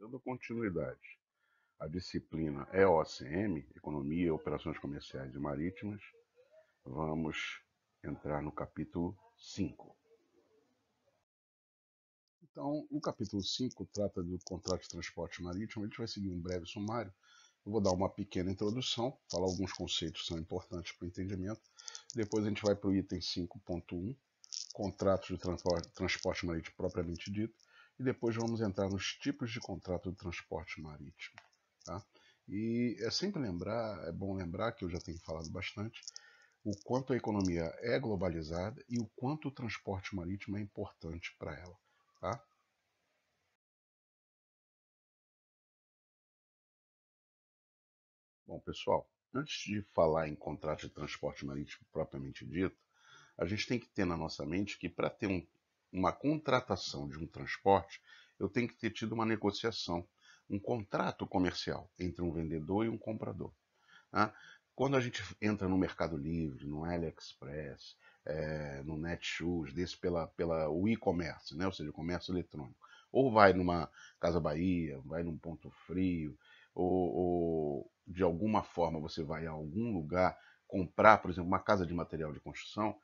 Dando continuidade à disciplina EOCM, Economia, Operações Comerciais e Marítimas, vamos entrar no capítulo 5. Então, o capítulo 5 trata do contrato de transporte marítimo. A gente vai seguir um breve sumário. Eu vou dar uma pequena introdução, falar alguns conceitos que são importantes para o entendimento. Depois a gente vai para o item 5.1, contratos de transporte marítimo propriamente dito. E depois vamos entrar nos tipos de contrato de transporte marítimo. Tá? E é bom lembrar que eu já tenho falado bastante, o quanto a economia é globalizada e o quanto o transporte marítimo é importante para ela. Tá? Bom, pessoal, antes de falar em contrato de transporte marítimo propriamente dito, a gente tem que ter na nossa mente que para ter uma contratação de um transporte, eu tenho que ter tido uma negociação, um contrato comercial entre um vendedor e um comprador. Tá? Quando a gente entra no Mercado Livre, no AliExpress, no Netshoes, desse pela o e-commerce, né? Ou seja, o comércio eletrônico, ou vai numa Casa Bahia, vai num Ponto Frio, ou de alguma forma você vai a algum lugar comprar, por exemplo, uma casa de material de construção,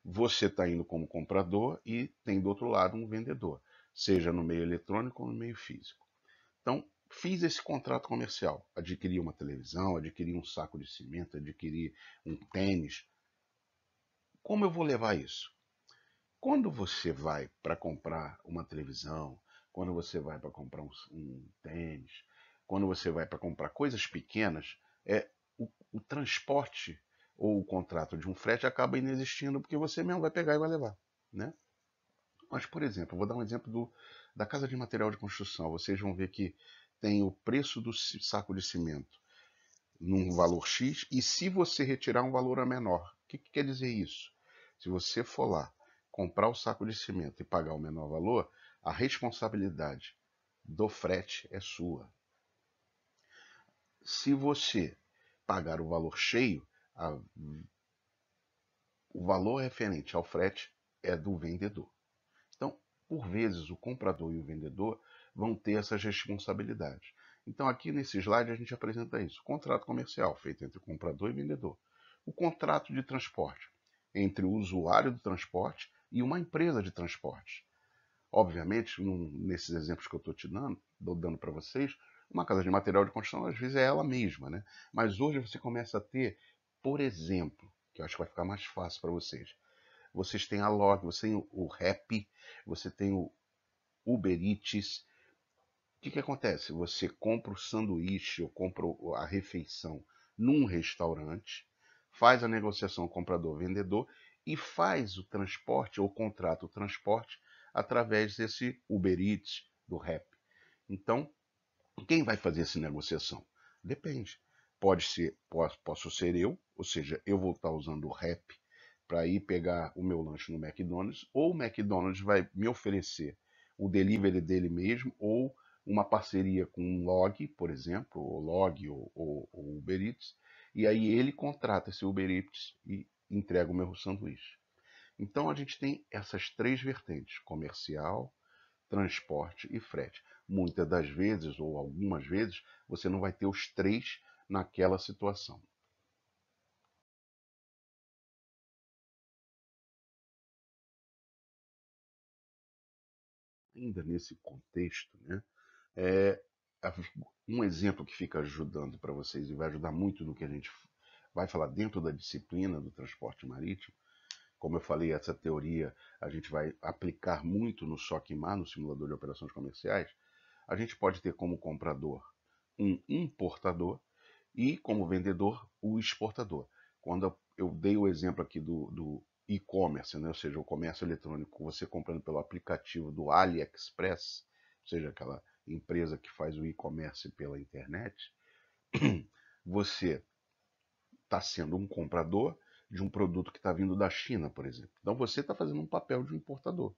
você está indo como comprador e tem do outro lado um vendedor, seja no meio eletrônico ou no meio físico. Então, fiz esse contrato comercial. Adquiri uma televisão, adquiri um saco de cimento, adquiri um tênis. Como eu vou levar isso? Quando você vai para comprar uma televisão, quando você vai para comprar um tênis, quando você vai para comprar coisas pequenas, o transporte ou o contrato de um frete acaba inexistindo porque você mesmo vai pegar e vai levar, né? Mas, por exemplo, eu vou dar um exemplo da casa de material de construção. Vocês vão ver que tem o preço do saco de cimento num valor X, e se você retirar um valor a menor, o que quer dizer isso? Se você for lá comprar o saco de cimento e pagar o menor valor, a responsabilidade do frete é sua. Se você pagar o valor cheio, o valor referente ao frete é do vendedor. Então, por vezes, o comprador e o vendedor vão ter essas responsabilidades. Então, aqui nesse slide, a gente apresenta isso: contrato comercial feito entre comprador e vendedor. O contrato de transporte entre o usuário do transporte e uma empresa de transporte. Obviamente, nesses exemplos que eu estou te dando para vocês, uma casa de material de construção, às vezes, é ela mesma, né? Mas hoje você começa a ter, por exemplo, que eu acho que vai ficar mais fácil para vocês têm a Log, você tem o Rap, você tem o Uber Eats. O que acontece? Você compra o sanduíche ou compra a refeição num restaurante, faz a negociação comprador-vendedor e faz o transporte ou contrata o transporte através desse Uber Eats, do Rap. Então, quem vai fazer essa negociação? Depende. Posso ser eu, ou seja, eu vou estar usando o Rap para ir pegar o meu lanche no McDonald's, ou o McDonald's vai me oferecer o delivery dele mesmo, ou uma parceria com um Log, por exemplo, o Log ou Uber Eats, e aí ele contrata esse Uber Eats e entrega o meu sanduíche. Então a gente tem essas três vertentes: comercial, transporte e frete. Muitas das vezes, ou algumas vezes, você não vai ter os três naquela situação. Ainda nesse contexto, né, é um exemplo que fica ajudando para vocês e vai ajudar muito no que a gente vai falar dentro da disciplina do transporte marítimo. Como eu falei, essa teoria a gente vai aplicar muito no SOC-MAR, no simulador de operações comerciais. A gente pode ter como comprador um importador e como vendedor o exportador. Quando eu dei o exemplo aqui do e-commerce, né? Ou seja, o comércio eletrônico, você comprando pelo aplicativo do AliExpress, ou seja, aquela empresa que faz o e-commerce pela internet, você está sendo um comprador de um produto que está vindo da China, por exemplo. Então você está fazendo um papel de um importador.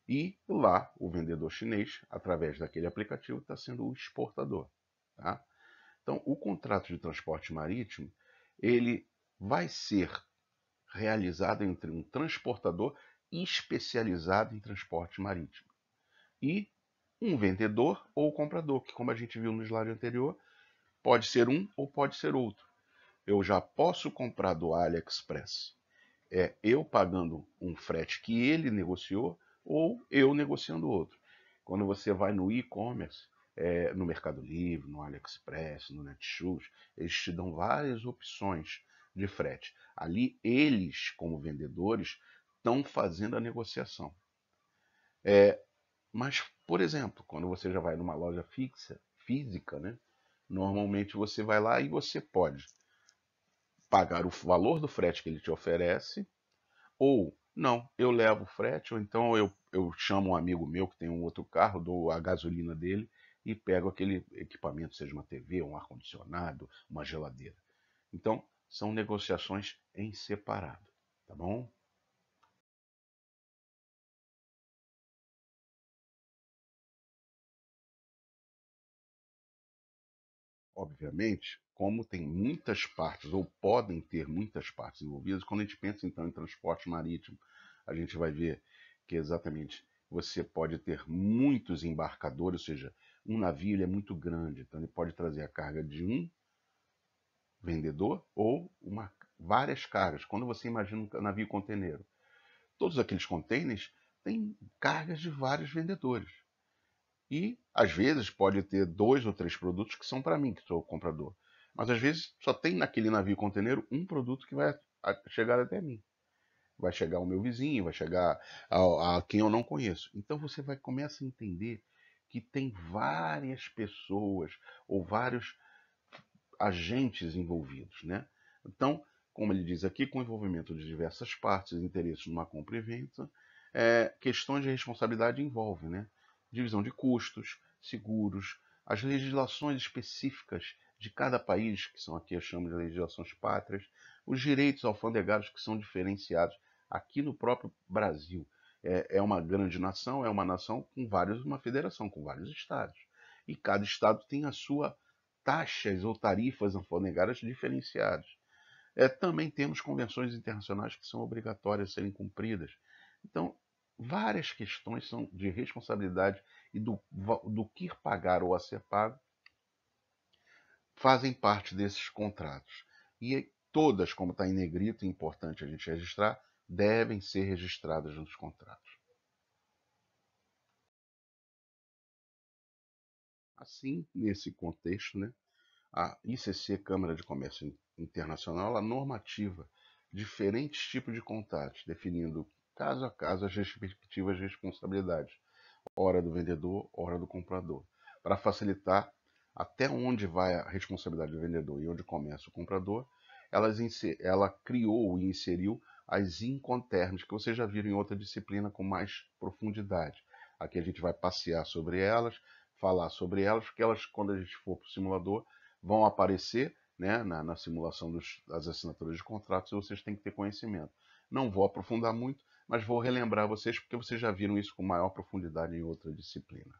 E lá, o vendedor chinês, através daquele aplicativo, está sendo o exportador. Tá? Então, o contrato de transporte marítimo, ele vai ser realizado entre um transportador especializado em transporte marítimo e um vendedor ou comprador, que como a gente viu no slide anterior, pode ser um ou pode ser outro. Eu já posso comprar do AliExpress, eu pagando um frete que ele negociou ou eu negociando outro. Quando você vai no e-commerce, no Mercado Livre, no AliExpress, no Netshoes, eles te dão várias opções de frete. Ali eles, como vendedores, estão fazendo a negociação. Mas, por exemplo, quando você já vai numa loja física, né, normalmente você vai lá e você pode pagar o valor do frete que ele te oferece, ou não, eu levo o frete, ou então eu chamo um amigo meu que tem um outro carro, dou a gasolina dele e pego aquele equipamento, seja uma TV, um ar-condicionado, uma geladeira. Então, são negociações em separado, tá bom? Obviamente, como tem muitas partes, ou podem ter muitas partes envolvidas, quando a gente pensa então em transporte marítimo, a gente vai ver que exatamente você pode ter muitos embarcadores, ou seja, um navio ele é muito grande, então ele pode trazer a carga de um vendedor ou várias cargas. Quando você imagina um navio conteneiro, todos aqueles contêineres têm cargas de vários vendedores. E, às vezes, pode ter 2 ou 3 produtos que são para mim, que sou o comprador. Mas, às vezes, só tem naquele navio conteneiro um produto que vai chegar até mim. Vai chegar ao meu vizinho, vai chegar a quem eu não conheço. Então, você vai começar a entender que tem várias pessoas ou vários agentes envolvidos, né? Então, como ele diz aqui, com o envolvimento de diversas partes e interesses numa compra e venda, questões de responsabilidade envolvem, né? Divisão de custos, seguros, as legislações específicas de cada país, que são aqui eu chamo de legislações pátrias, os direitos alfandegários que são diferenciados aqui no próprio Brasil. É uma grande nação, é uma nação com uma federação com vários estados. E cada estado tem a sua taxas ou tarifas alfandegárias diferenciadas. Também temos convenções internacionais que são obrigatórias a serem cumpridas. Então, várias questões são de responsabilidade e do que pagar ou a ser pago fazem parte desses contratos. E todas, como está em negrito, é importante a gente registrar, devem ser registradas nos contratos. Assim, nesse contexto, né, a ICC, Câmara de Comércio Internacional, ela normativa diferentes tipos de contratos, definindo caso a caso as respectivas responsabilidades, hora do vendedor, hora do comprador, para facilitar até onde vai a responsabilidade do vendedor e onde começa o comprador. Ela criou e inseriu as Incoterms, que vocês já viram em outra disciplina com mais profundidade. Aqui a gente vai passear sobre elas, falar sobre elas, porque elas, quando a gente for para o simulador, vão aparecer, né, na simulação das assinaturas de contratos, e vocês têm que ter conhecimento. Não vou aprofundar muito, mas vou relembrar vocês porque vocês já viram isso com maior profundidade em outra disciplina.